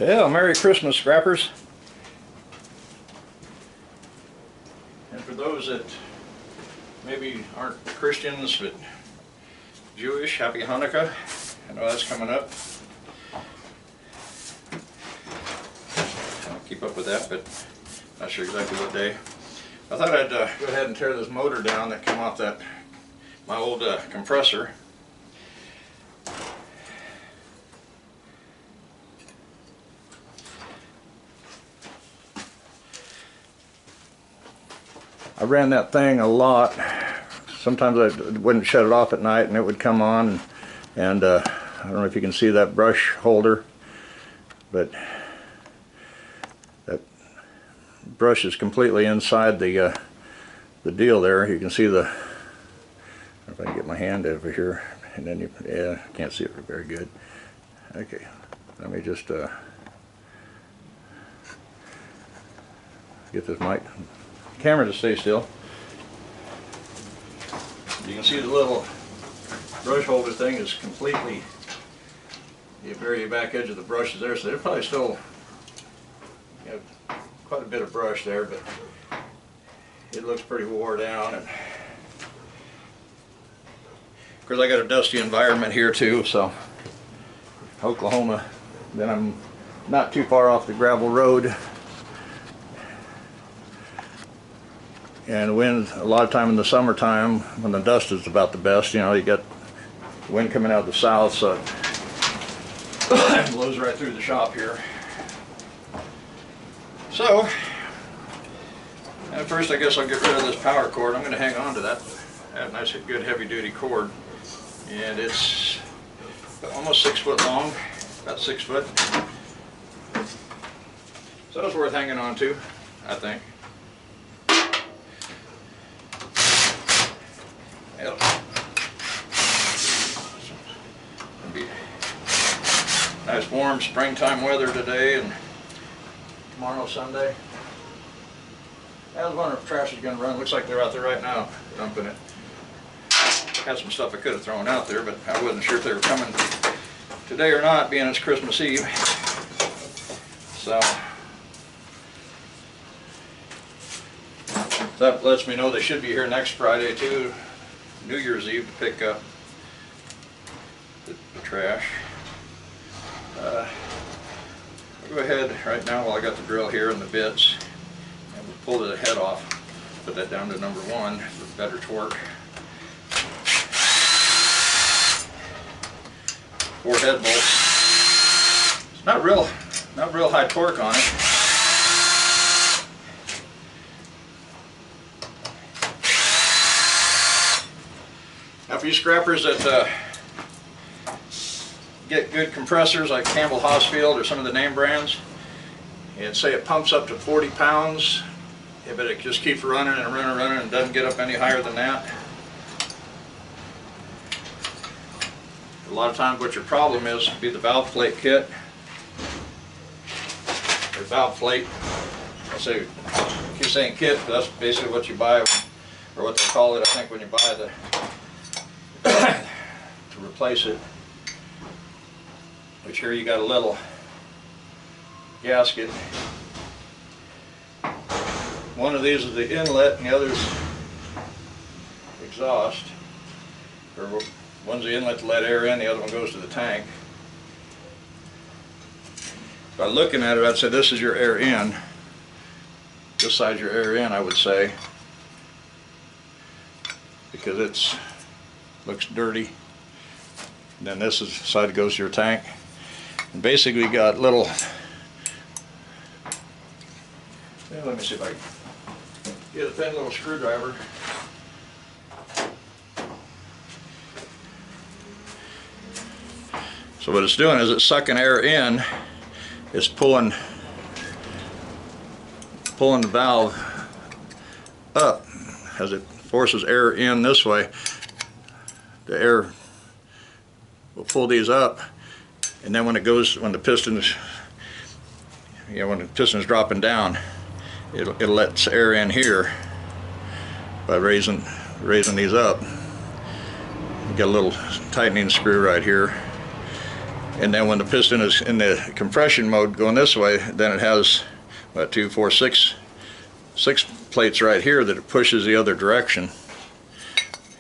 Well, Merry Christmas, scrappers. And for those that maybe aren't Christians but Jewish, Happy Hanukkah. I know that's coming up. I'll keep up with that, but not sure exactly what day. I thought I'd go ahead and tear this motor down that came off my old compressor. I ran that thing a lot. Sometimes I wouldn't shut it off at night and it would come on, and I don't know if you can see that brush holder, but that brush is completely inside the deal there. You can see if I can get my hand over here, and then yeah, can't see it very good. Okay, let me just get this camera to stay still. You can see the little brush holder thing is completely, the very back edge of the brush is there, so there's probably still quite a bit of brush there, but it looks pretty wore down. And of course I got a dusty environment here too, so Oklahoma, then I'm not too far off the gravel road. And wind, a lot of time in the summertime when the dust is about the best, you got wind coming out of the south, so it blows right through the shop here. So, at first I guess I'll get rid of this power cord. I'm going to hang on to that nice good heavy duty cord, and it's almost 6 foot long, about 6 foot. So it's worth hanging on to, I think. Yep. Be nice warm springtime weather today, and tomorrow Sunday. I was wondering if trash is going to run. Looks like they're out there right now dumping it. Had some stuff I could have thrown out there, but I wasn't sure if they were coming today or not, being it's Christmas Eve. So that lets me know they should be here next Friday too, New Year's Eve, to pick up the trash. I'll go ahead right now while I got the drill here and the bits, and we'll pull the head off, put that down to number 1 for better torque. 4 head bolts. It's not real high torque on it. Now for you scrappers that get good compressors like Campbell Hosfield or some of the name brands, and say it pumps up to 40 pounds, but it just keeps running and running and running and doesn't get up any higher than that. A lot of times what your problem is be the valve plate kit, or valve plate. I keep saying kit, but that's basically what you buy, or what they call it, I think, when you buy the to replace it. Which here you got a little gasket. One of these is the inlet and the other's exhaust. Or one's the inlet to let air in, the other one goes to the tank. By looking at it, I'd say this is your air in. This side's your air in, I would say, because it's looks dirty. And then this is the side that goes to your tank. And basically got little, let me see if I can get a thin little screwdriver. So what it's doing is it's sucking air in, it's pulling the valve up as it forces air in this way. The air will pull these up, and then when the piston is dropping down, it'll let air in here by raising these up. You got a little tightening screw right here. And then when the piston is in the compression mode going this way, then it has what, 2, 4, 6 plates right here that it pushes the other direction.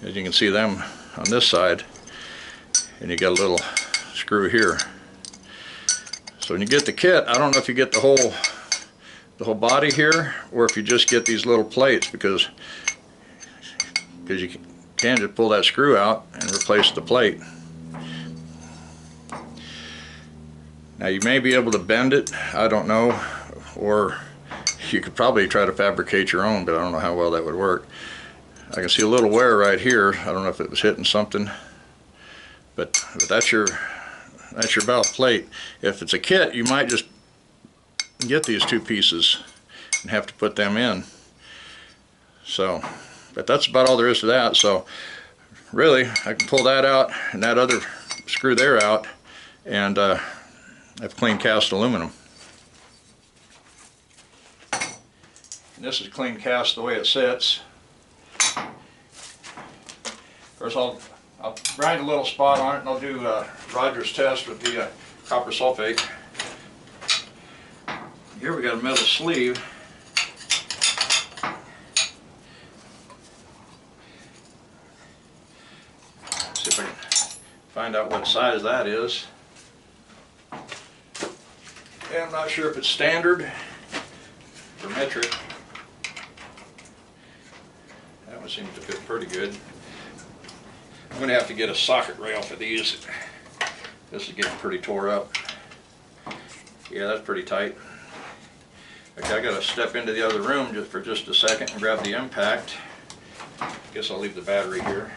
As you can see them on this side, and you got a little screw here. So when you get the kit, I don't know if you get the whole body here, or if you just get these little plates, because you can just pull that screw out and replace the plate. Now you may be able to bend it, I don't know, or you could probably try to fabricate your own, but I don't know how well that would work. I can see a little wear right here. I don't know if it was hitting something, but that's your valve plate. If it's a kit, you might just get these two pieces and have to put them in. So, but that's about all there is to that. So really, I can pull that out and that other screw there out, and have clean cast aluminum. And this is clean cast the way it sits. First I'll grind a little spot on it, and I'll do Roger's test with the copper sulfate. Here we got a metal sleeve. See if I can find out what size that is. Yeah, I'm not sure if it's standard or metric. That one seems to fit pretty good. I'm going to have to get a socket rail for these. This is getting pretty tore up. Yeah, that's pretty tight. Okay, I got to step into the other room just for just a second and grab the impact. Guess I'll leave the battery here.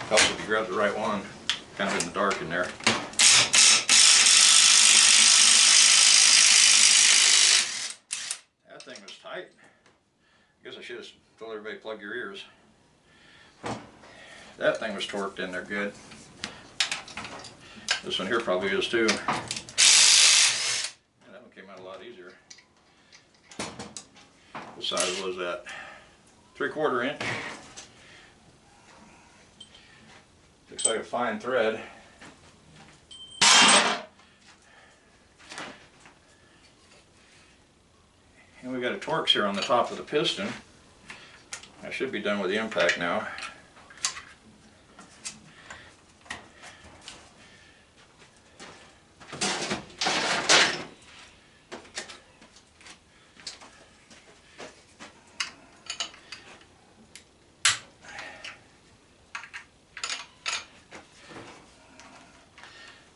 Helps if you grab the right one. Kind of in the dark in there. That thing was tight. I guess I should have told everybody to plug your ears. That thing was torqued in there good. This one here probably is too. Yeah, that one came out a lot easier. What size was that? 3/4 inch. Looks like a fine thread. And we got a Torx here on the top of the piston. I should be done with the impact now.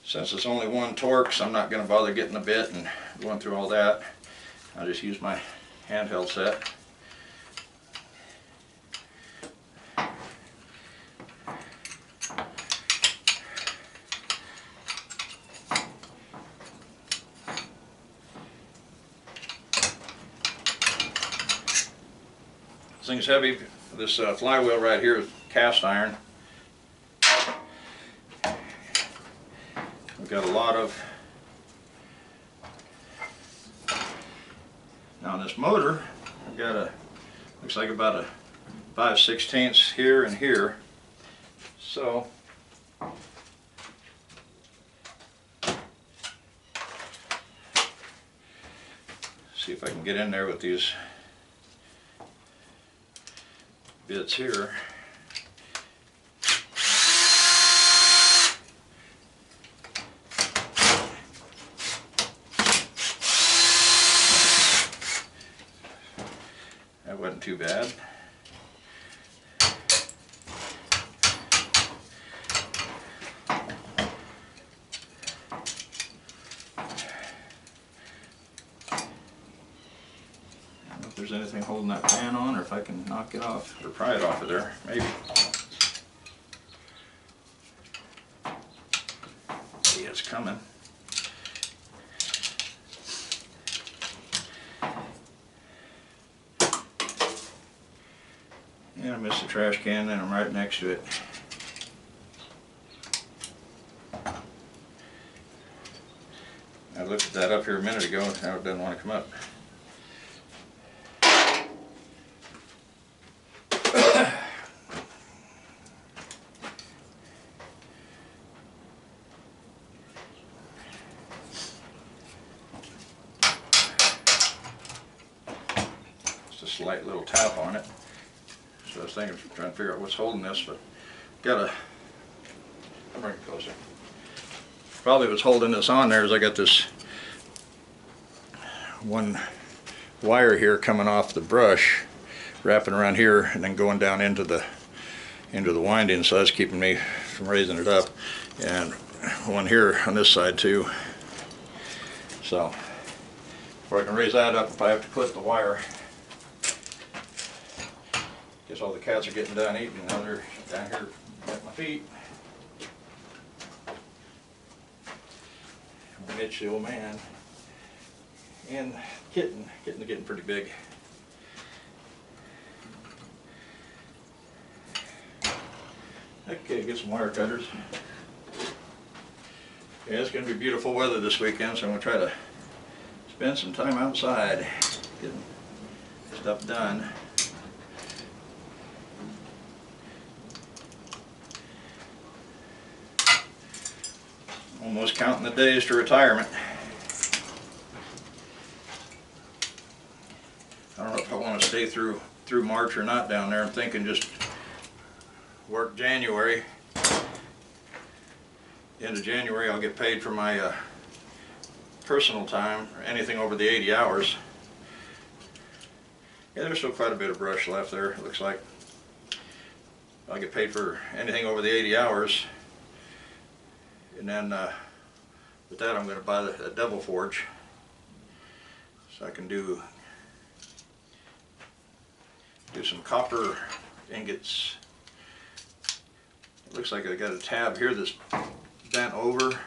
Since it's only one Torx, I'm not going to bother getting a bit and going through all that. I'll just use my handheld set. This thing's heavy. This flywheel right here is cast iron. We've got a lot of. Now on this motor, I've got a, looks like about a 5/16 here and here. So see if I can get in there with these bits here. That wasn't too bad. I don't know if there's anything holding that fan on, or if I can knock it off or pry it off of there. Maybe. See, it's coming. Yeah, I missed the trash can and I'm right next to it. I looked at that up here a minute ago and now it doesn't want to come up. Just a slight little tap on it. So I was thinking, trying to figure out what's holding this, but I'll bring it closer. Probably what's holding this on there is I got this one wire here coming off the brush, wrapping around here and then going down into the winding, so that's keeping me from raising it up, and one here on this side too. So before I can raise that up, if I have to clip the wire. Guess all the cats are getting done eating, now they're down here at my feet. Mitch, the old man, and kitten. Kitten's getting pretty big. Okay, get some wire cutters. Yeah, it's going to be beautiful weather this weekend, so I'm going to try to spend some time outside getting stuff done. Almost counting the days to retirement. I don't know if I want to stay through March or not down there. I'm thinking just work January. End of January I'll get paid for my personal time, or anything over the 80 hours. Yeah, there's still quite a bit of brush left there, it looks like. I'll get paid for anything over the 80 hours. And then with that I'm going to buy a double forge so I can do some copper ingots. It looks like I got a tab here that's bent over,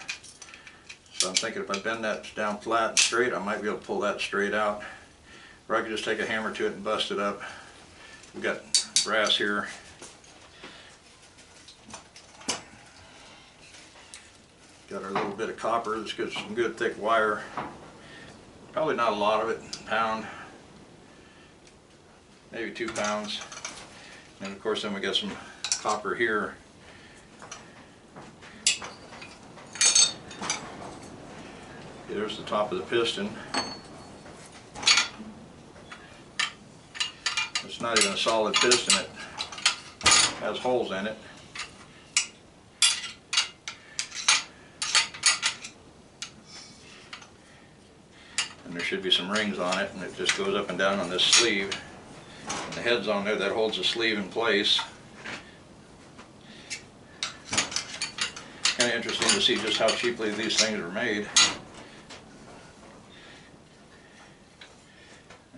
so I'm thinking if I bend that down flat and straight I might be able to pull that straight out, or I could just take a hammer to it and bust it up. We've got brass here. Got our little bit of copper. Let's get some good thick wire. Probably not a lot of it, a pound, maybe 2 pounds. And of course then we got some copper here. There's the top of the piston. It's not even a solid piston, it has holes in it. And there should be some rings on it, and it just goes up and down on this sleeve. And the head's on there that holds the sleeve in place. Kind of interesting to see just how cheaply these things are made.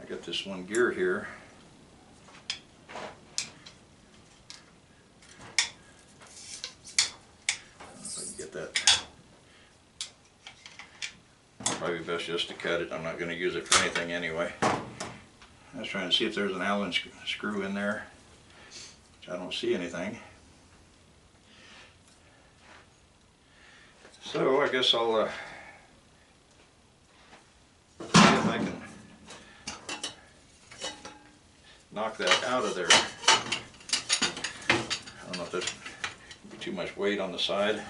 I got this one gear here. If I can get that. Probably best just to cut it. I'm not going to use it for anything anyway. I was trying to see if there's an Allen screw in there, which I don't see anything. So I guess I'll see if I can knock that out of there. I don't know if there's too much weight on the side.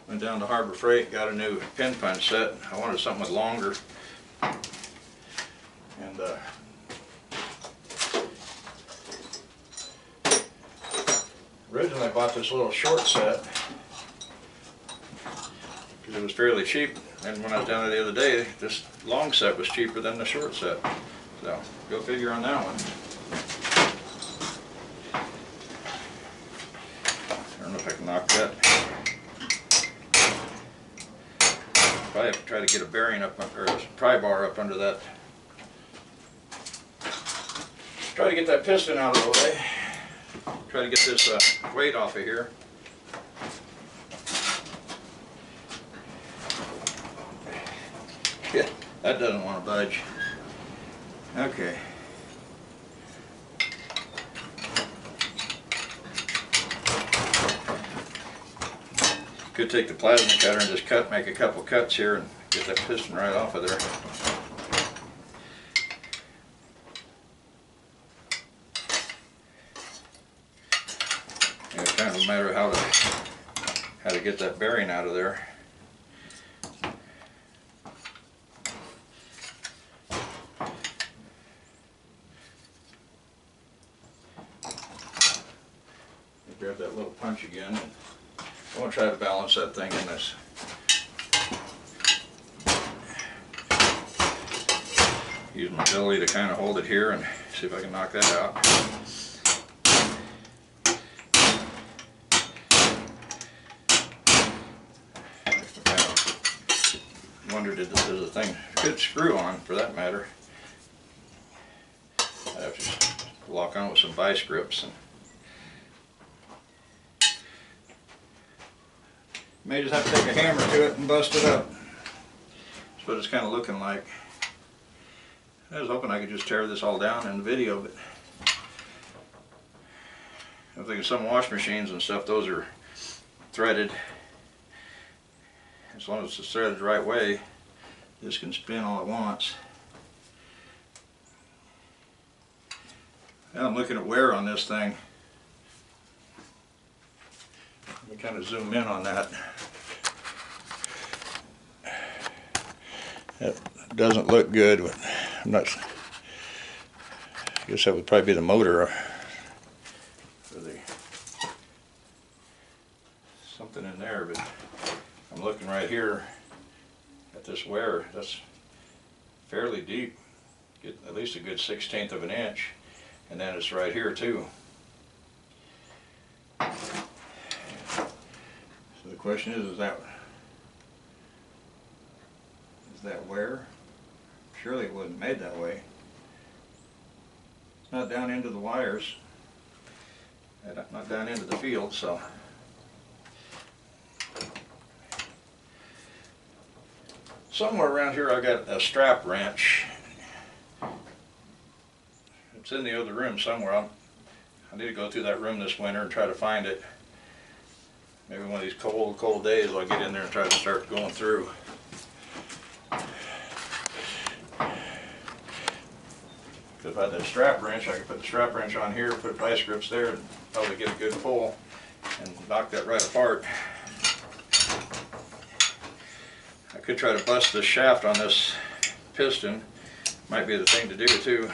Went down to Harbor Freight, got a new pin punch set. I wanted something with longer. And originally I bought this little short set because it was fairly cheap. And when I was down there the other day, this long set was cheaper than the short set. So, go figure on that one. I don't know if I can knock that. Probably have to try to get a bearing up, or a pry bar up under that. Try to get that piston out of the way. Try to get this weight off of here. Yeah, that doesn't want to budge. Okay. Could take the plasma cutter and just make a couple cuts here and get that piston right off of there. It's kind of a matter of how to get that bearing out of there. Grab that little punch again. I want to try to balance that thing in this. Use my belly to kind of hold it here and see if I can knock that out. I kind of wondered if there's a thing could screw on, for that matter. I'd have to lock on with some vice grips. And may just have to take a hammer to it and bust it up. That's what it's kind of looking like. I was hoping I could just tear this all down in the video, but I'm thinking some wash machines and stuff, those are threaded. As long as it's threaded the right way, this can spin all at once. Now I'm looking at wear on this thing. Let me kind of zoom in on that. That doesn't look good, but I'm not. I guess that would probably be the motor, or something in there. But I'm looking right here at this wear. That's fairly deep. Get at least a good 1/16 of an inch, and then it's right here too. So the question is that wear? Surely it wasn't made that way. It's not down into the wires, not down into the field, so. Somewhere around here I got a strap wrench. It's in the other room somewhere. I need to go through that room this winter and try to find it. Maybe one of these cold days I'll get in there and try to start going through. If I had that strap wrench, I could put the strap wrench on here, put vice grips there, and probably get a good pull and knock that right apart. I could try to bust this shaft on this piston. Might be the thing to do too.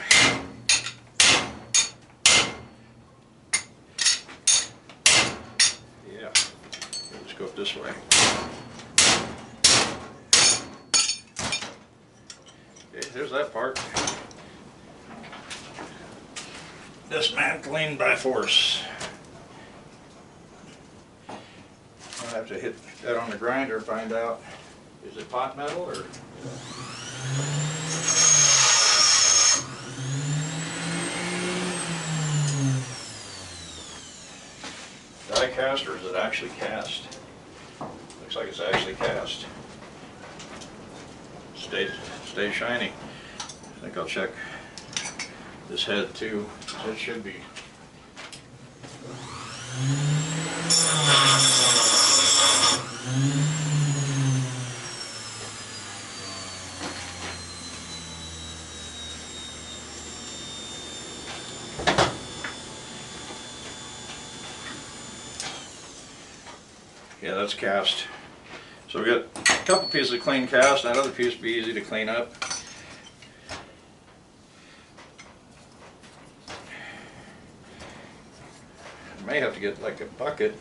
Yeah, let's go up this way. Okay, there's that part. Dismantling by force. I'll have to hit that on the grinder, find out, is it pot metal or? Die cast, or is it actually cast? Looks like it's actually cast. Stays shiny. I think I'll check this head too. It should be. Yeah, that's cast. So we got a couple pieces of clean cast. That other piece would be easy to clean up. May have to get like a bucket.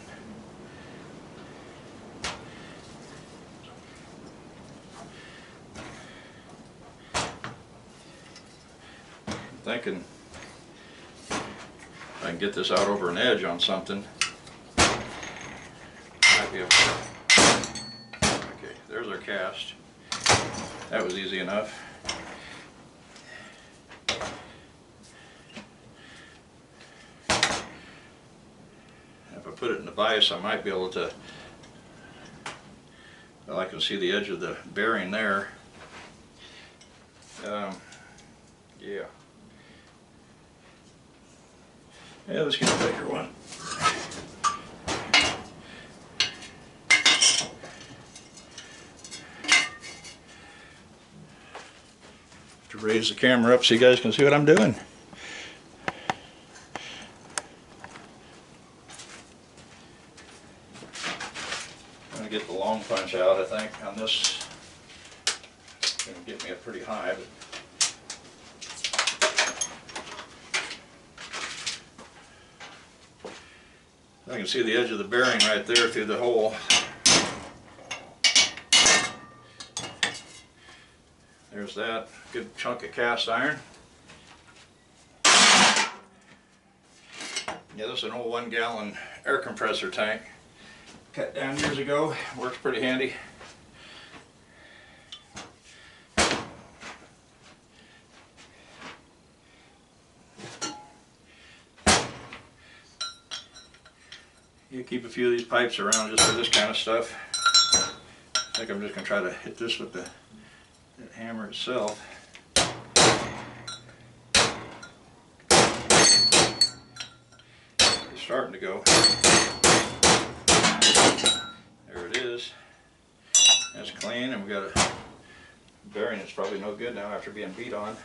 I'm thinking if I can get this out over an edge on something, might be able to. Okay, there's our cast. That was easy enough. Put it in the vise, I might be able to, well, I can see the edge of the bearing there. Yeah, let's get a bigger one. raise the camera up so you guys can see what I'm doing. I'm going to get the long punch out, I think, on this. It's going to get me up pretty high. But I can see the edge of the bearing right there through the hole. There's that good chunk of cast iron. Yeah, this is an old 1-gallon air compressor tank. Cut down years ago. Works pretty handy. You keep a few of these pipes around just for this kind of stuff. I think I'm just going to try to hit this with that hammer itself. It's starting to go. There it is. That's clean, and we got a bearing that's probably no good now after being beat on.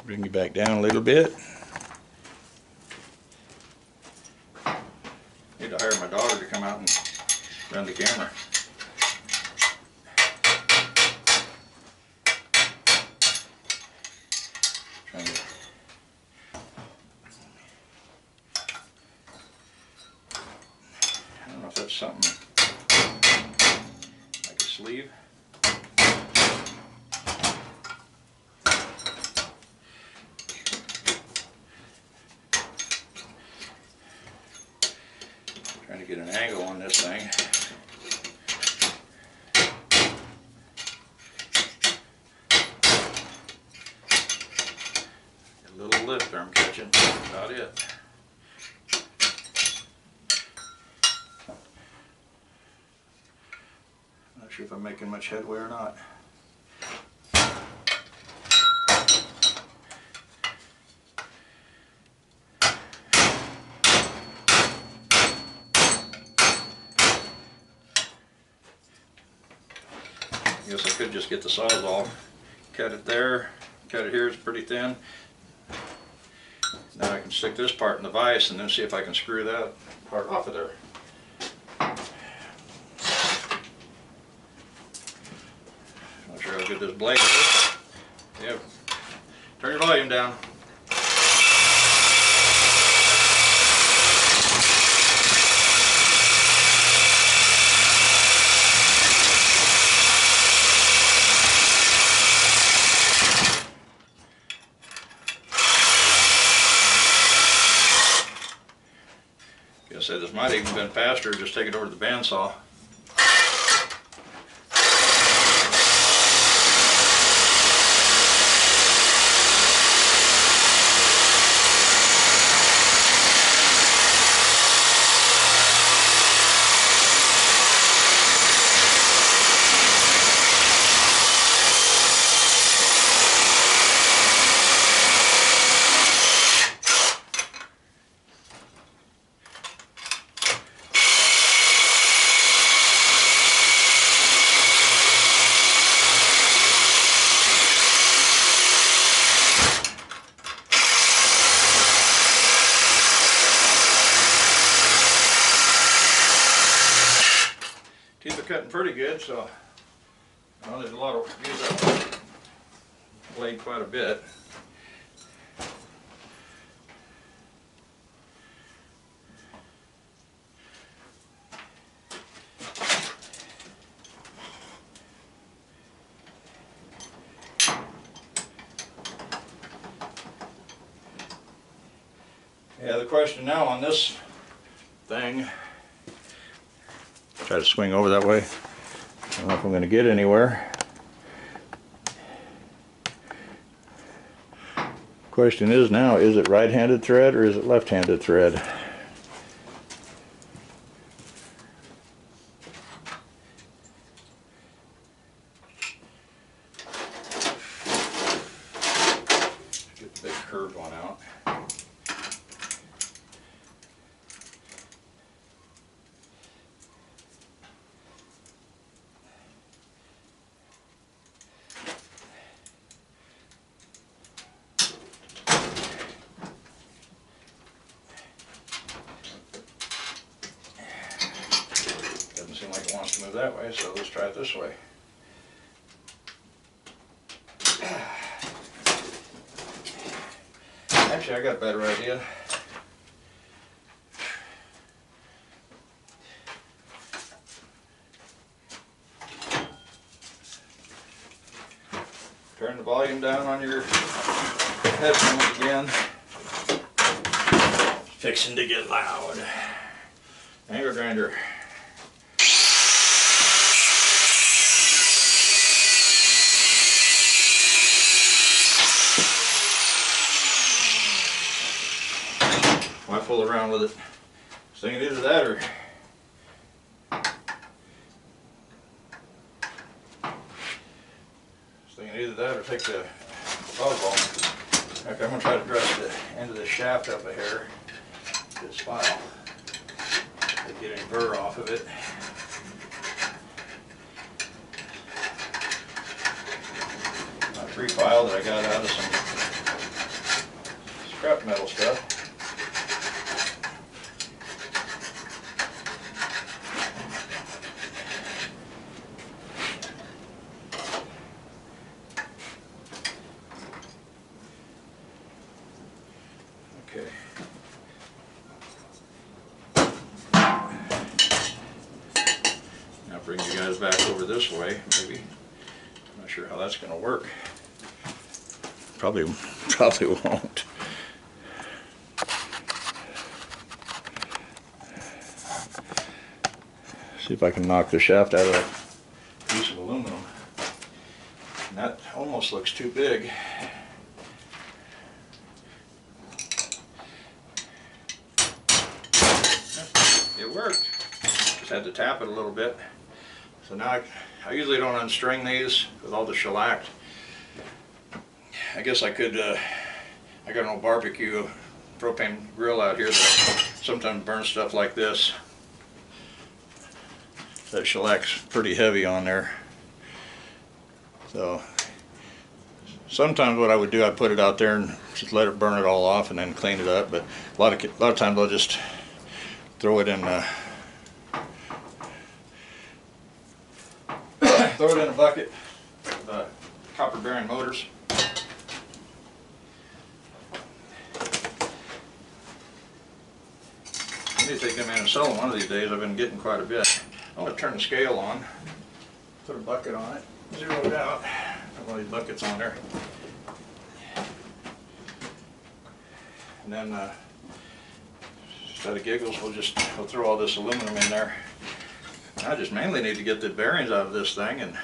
Bring you back down a little bit. Need to hire my daughter to come out and run the camera. Trying to I don't know if that's something like a sleeve. Trying to get an angle on this thing. A little lift there I'm catching. That's about it. Not sure if I'm making much headway or not. I guess I could just get the Sawzall, cut it there, cut it here, it's pretty thin. Now I can stick this part in the vise and then see if I can screw that part off of there. Not sure how good this blade is. Yep. Turn your volume down. I said this might have even been faster, just take it over to the bandsaw. Teeth are cutting pretty good, so well, there's a lot of use that blade quite a bit. Yeah, the question now on this thing, try to swing over that way. I don't know if I'm going to get anywhere. Question is now, is it right-handed thread or is it left-handed thread? curved one out. Doesn't seem like it wants to move that way, so let's try it this way. Actually, I got a better idea. Turn the volume down on your headphones again. Fixing to get loud. Angle grinder. Why fool around with it? This thing either that or take the fog ball. Okay, I'm going to try to dress the end of the shaft up a hair. This file. To get any burr off of it. My free file that I got out of some scrap metal stuff. Okay. Now bring you guys back over this way, maybe. I'm not sure how that's going to work. Probably won't. See if I can knock the shaft out of that piece of aluminum. And that almost looks too big. It worked. Just had to tap it a little bit. So now I usually don't unstring these with all the shellac. I guess I could, I got an old barbecue propane grill out here that sometimes burns stuff like this. That shellac's pretty heavy on there. So sometimes what I would do, I'd put it out there and just let it burn it all off and then clean it up. But a lot of times I'll just throw it in throw it in a bucket of copper bearing motors. I need to take them in and sell them one of these days. I've been getting quite a bit. I'm going to turn the scale on, put a bucket on it, zero it out. Have one of these buckets on there. And then just out of giggles, we'll throw all this aluminum in there. I just mainly need to get the bearings out of this thing, and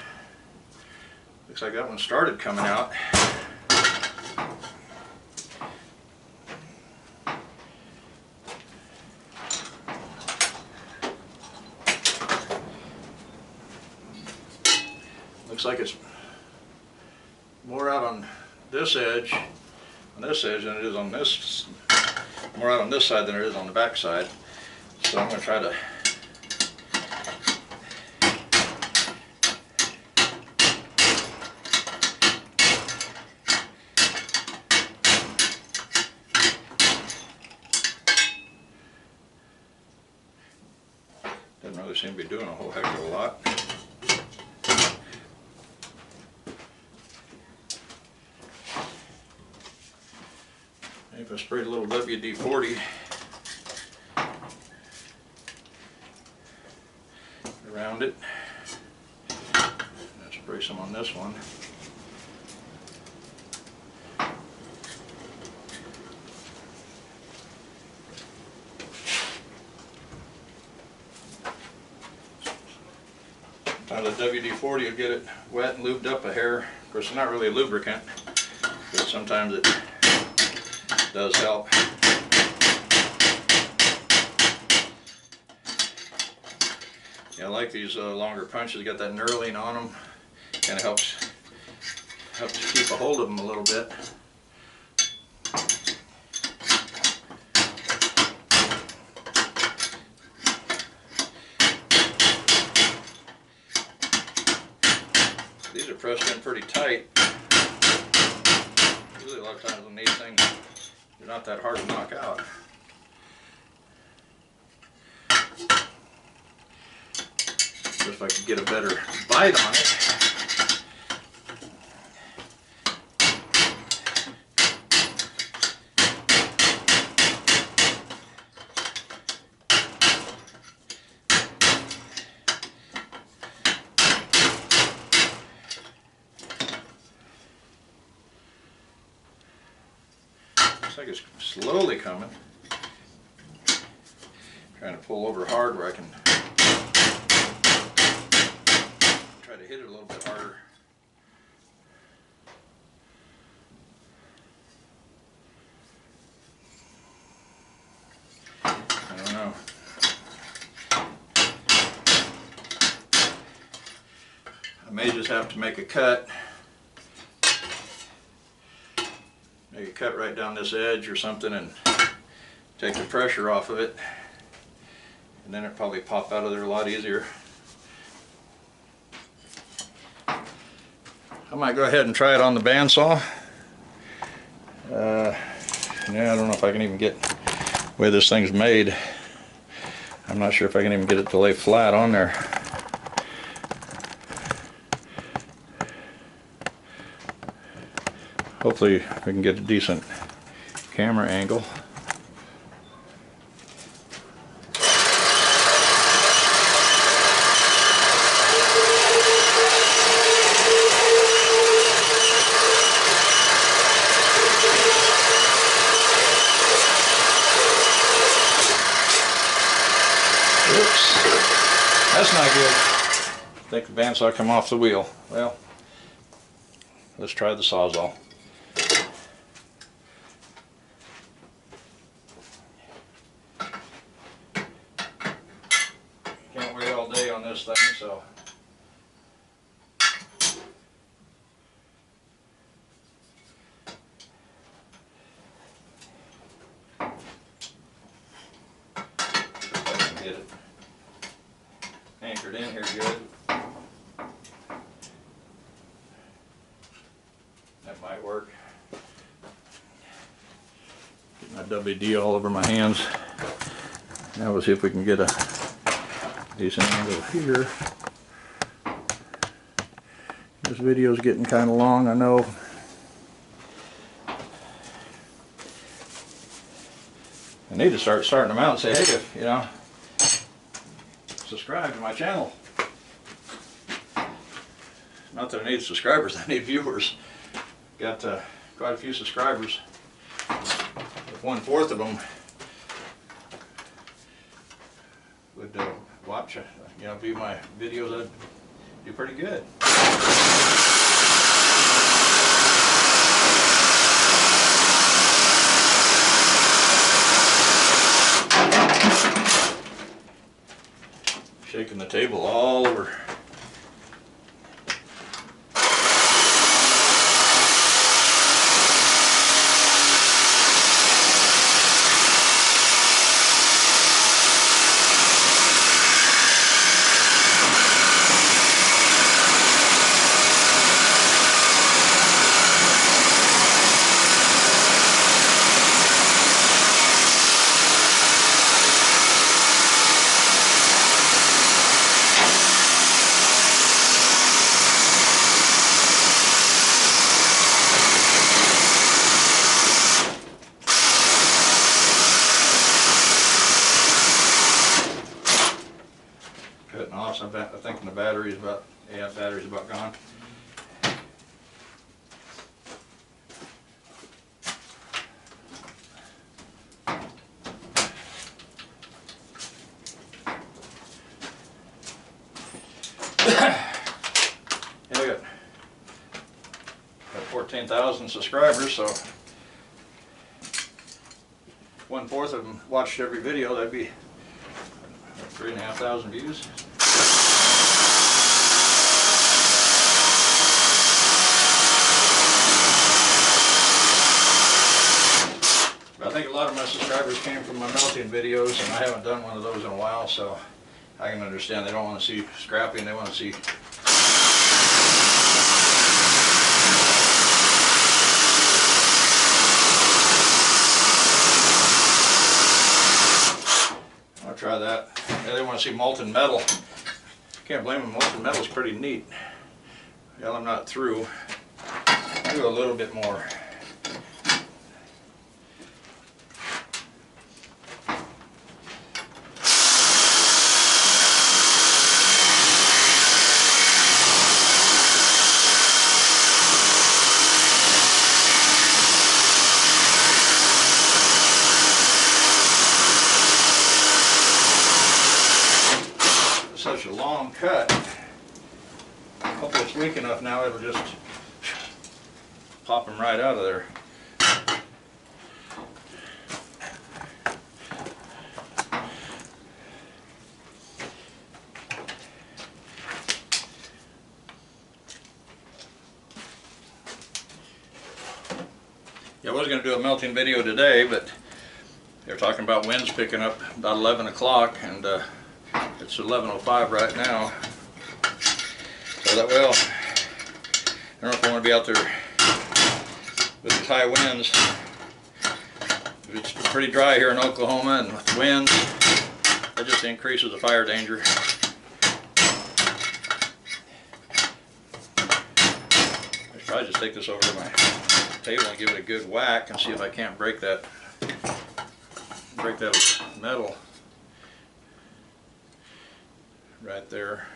looks like that one started coming out. Looks like it's more out on this edge than it is on this, more out on this side than it is on the back side. So I'm going to try to doesn't really seem to be doing a whole heck of a lot. If I sprayed a little WD-40 around it, and spray some on this one. Sometimes the WD-40 will get it wet and lubed up a hair. Of course, it's not really a lubricant, but sometimes it does help. Yeah, I like these longer punches. Got that knurling on them. Kind of helps keep a hold of them a little bit. pressed in pretty tight. Usually a lot of times on these things, they're not that hard to knock out. So if I could get a better bite on it. Looks like it's slowly coming. Trying to pull over hard where I can try to hit it a little bit harder. I don't know. I may just have to make a cut. Make a cut right down this edge or something and take the pressure off of it. And then it'll probably pop out of there a lot easier. I might go ahead and try it on the bandsaw. Yeah, I don't know if I can even get the way this thing's made. I'm not sure if I can even get it to lay flat on there. Hopefully we can get a decent camera angle. Oops, that's not good. I think the bandsaw come off the wheel. Well, let's try the Sawzall. Can't wait all day on this thing, so. Get it anchored in here good. That might work. Get my WD all over my hands. Now we'll see if we can get a decent angle here. This video's getting kind of long, I know. I need to start starting them out and say, hey, if, you know, subscribe to my channel. Not that I need subscribers, I need viewers. Got quite a few subscribers. If 1/4 of them would watch, you know, view my videos, I'd do pretty good. Shaking the table all over. Cutting off, so I'm thinking the battery's about, yeah, battery's about gone. Yeah, we got 14,000 subscribers, so 1/4 of them watched every video. That'd be 3,500 views. I think a lot of my subscribers came from my melting videos, and I haven't done one of those in a while, so I can understand they don't want to see scrapping, they want to see want to see molten metal. Can't blame them. Molten metal is pretty neat. Well, I'm not through. I'll do a little bit more. Such a long cut. Hopefully it's weak enough now it'll just pop them right out of there. Yeah, I was going to do a melting video today, but they're talking about winds picking up about 11 o'clock, and it's 11:05 right now. So that, well, I don't know if I want to be out there with these high winds. It's pretty dry here in Oklahoma, and with winds, that just increases the fire danger. I should probably just take this over to my table and give it a good whack and see if I can't break that metal right there.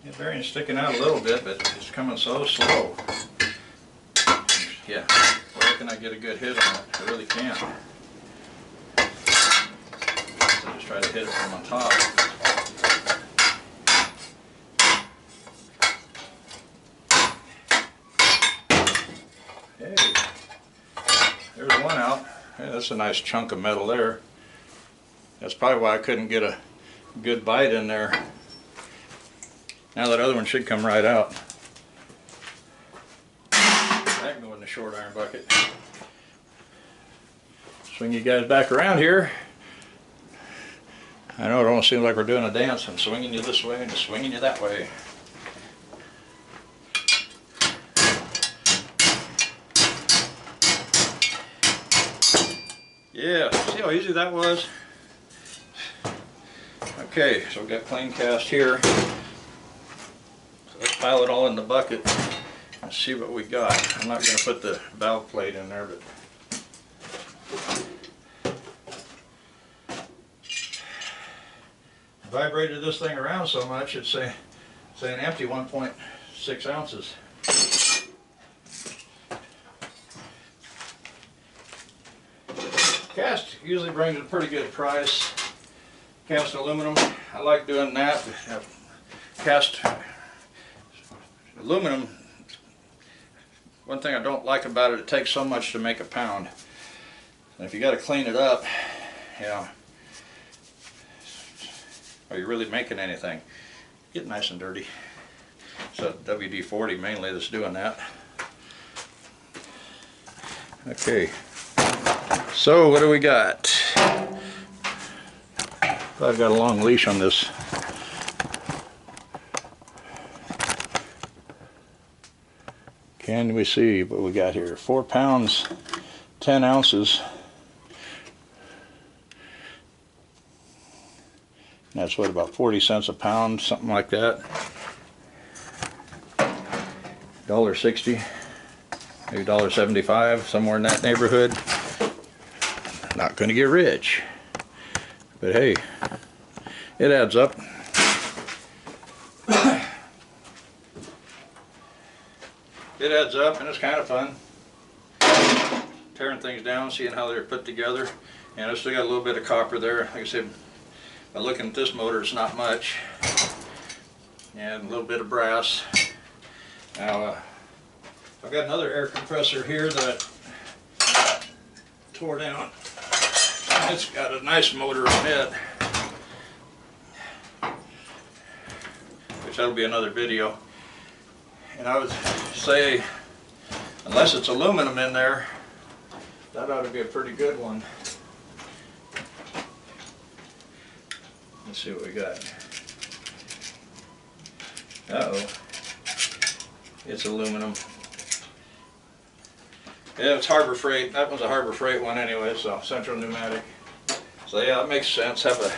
The bearing's sticking out a little bit, but it's coming so slow. Yeah, where can I get a good hit on it? I really can't. So just try to hit it from on top. Hey, there's one out. Hey, that's a nice chunk of metal there. That's probably why I couldn't get a good bite in there. Now that other one should come right out. That can go in the short iron bucket. Swing you guys back around here. I know it almost seems like we're doing a dance. I'm swinging you this way and swinging you that way. Yeah, see how easy that was? Okay, so we've got clean cast here. Let's pile it all in the bucket and see what we got. I'm not going to put the valve plate in there, but vibrated this thing around so much, it's saying empty 1.6 ounces. Cast usually brings a pretty good price. Cast aluminum, I like doing that. Cast aluminum, one thing I don't like about it, it takes so much to make a pound. And if you got to clean it up, you know, are you really making anything? Get nice and dirty. So WD-40 mainly that's doing that. Okay, so what do we got? I've got a long leash on this. Can we see what we got here? 4 pounds, 10 ounces. That's what, about 40 cents a pound, something like that. $1.60, maybe $1.75, somewhere in that neighborhood. Not going to get rich, but hey, it adds up. It adds up, and it's kind of fun. Tearing things down, seeing how they're put together. And I still got a little bit of copper there. Like I said, by looking at this motor, it's not much. And a little bit of brass. Now, I've got another air compressor here that I tore down. It's got a nice motor on it, which that'll be another video. And I would say, unless it's aluminum in there, that ought to be a pretty good one. Let's see what we got. Uh-oh. It's aluminum. Yeah, it's Harbor Freight. That was a Harbor Freight one anyway, so Central Pneumatic. So yeah, it makes sense. Have a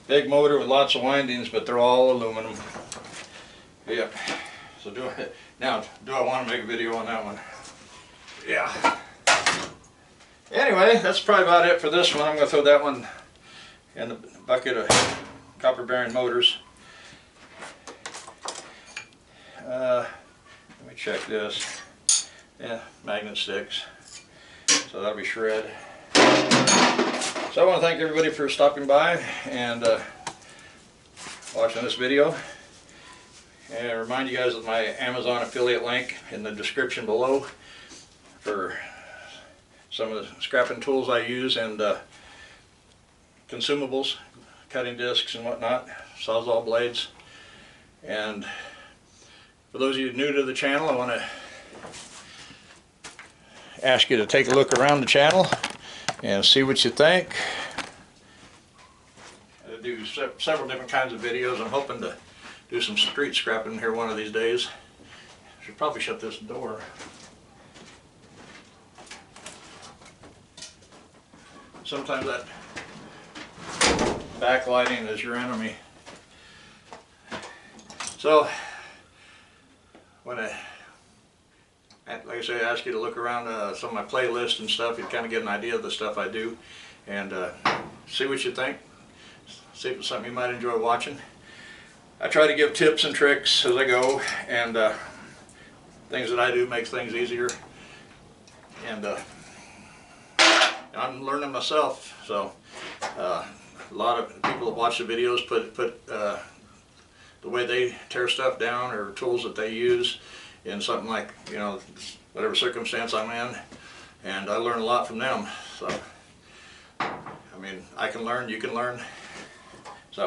big motor with lots of windings, but they're all aluminum. Yep. So do I want to make a video on that one? Yeah. Anyway, that's probably about it for this one. I'm going to throw that one in the bucket of copper bearing motors. Let me check this. Yeah, magnet sticks. So that'll be shred. So I want to thank everybody for stopping by and watching this video. And remind you guys of my Amazon affiliate link in the description below for some of the scrapping tools I use and consumables, cutting discs and whatnot, sawzall blades. And for those of you new to the channel, I want to ask you to take a look around the channel and see what you think. I do several different kinds of videos. I'm hoping to do some street scrapping here one of these days. Should probably shut this door. Sometimes that backlighting is your enemy. So when like I say, I ask you to look around some of my playlists and stuff, you kind of get an idea of the stuff I do, and see what you think. See if it's something you might enjoy watching. I try to give tips and tricks as I go, and things that I do makes things easier. And I'm learning myself, so a lot of people that watch the videos put the way they tear stuff down or tools that they use in something like, you know, whatever circumstance I'm in, and I learn a lot from them. So I mean, I can learn, you can learn. So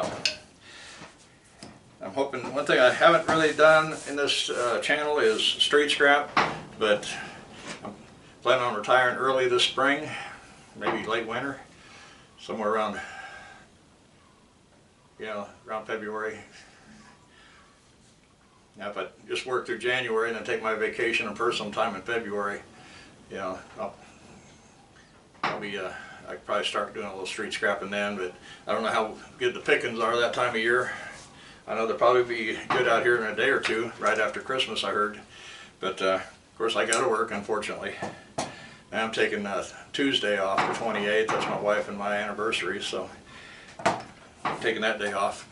I'm hoping, one thing I haven't really done in this channel is street scrap, but I'm planning on retiring early this spring, maybe late winter, somewhere around, you know, around February. Now if I just work through January and then take my vacation and personal time in February, you know, I'll be I could probably start doing a little street scrapping then, but I don't know how good the pickings are that time of year. I know they'll probably be good out here in a day or two, right after Christmas, I heard. But of course I got to work, unfortunately. And I'm taking Tuesday off, the 28th. That's my wife and my anniversary, so I'm taking that day off.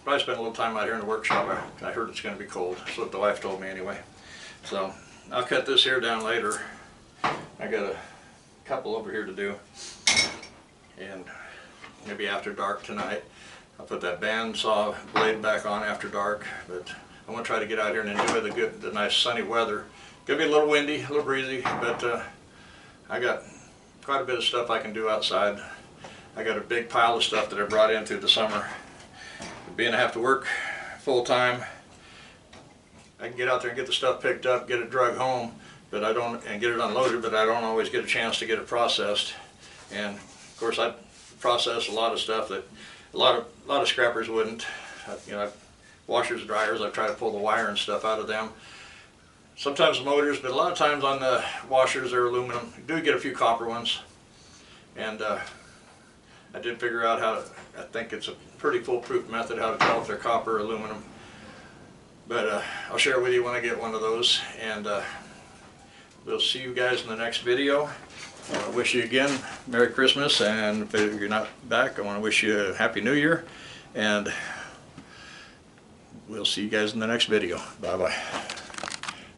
Probably spend a little time out here in the workshop. I heard it's going to be cold. That's what the wife told me anyway. So I'll cut this here down later. I got a couple over here to do, and maybe after dark tonight. I'll put that bandsaw blade back on after dark, but I want to try to get out here and enjoy the nice sunny weather. Gonna be a little windy, a little breezy, but I got quite a bit of stuff I can do outside. I got a big pile of stuff that I brought in through the summer. Being I have to work full time, I can get out there and get the stuff picked up, get it drug home, but I don't, and get it unloaded, but I don't always get a chance to get it processed. And of course I process a lot of stuff that a lot of scrappers wouldn't. You know, washers, dryers, I try to pull the wire and stuff out of them. Sometimes motors, but a lot of times on the washers they're aluminum. You do get a few copper ones, and I did figure out how to, I think it's a pretty foolproof method how to tell if they're copper or aluminum. But I'll share it with you when I get one of those, and we'll see you guys in the next video. I wish you again Merry Christmas, and if you're not back, I want to wish you a Happy New Year, and we'll see you guys in the next video. Bye bye.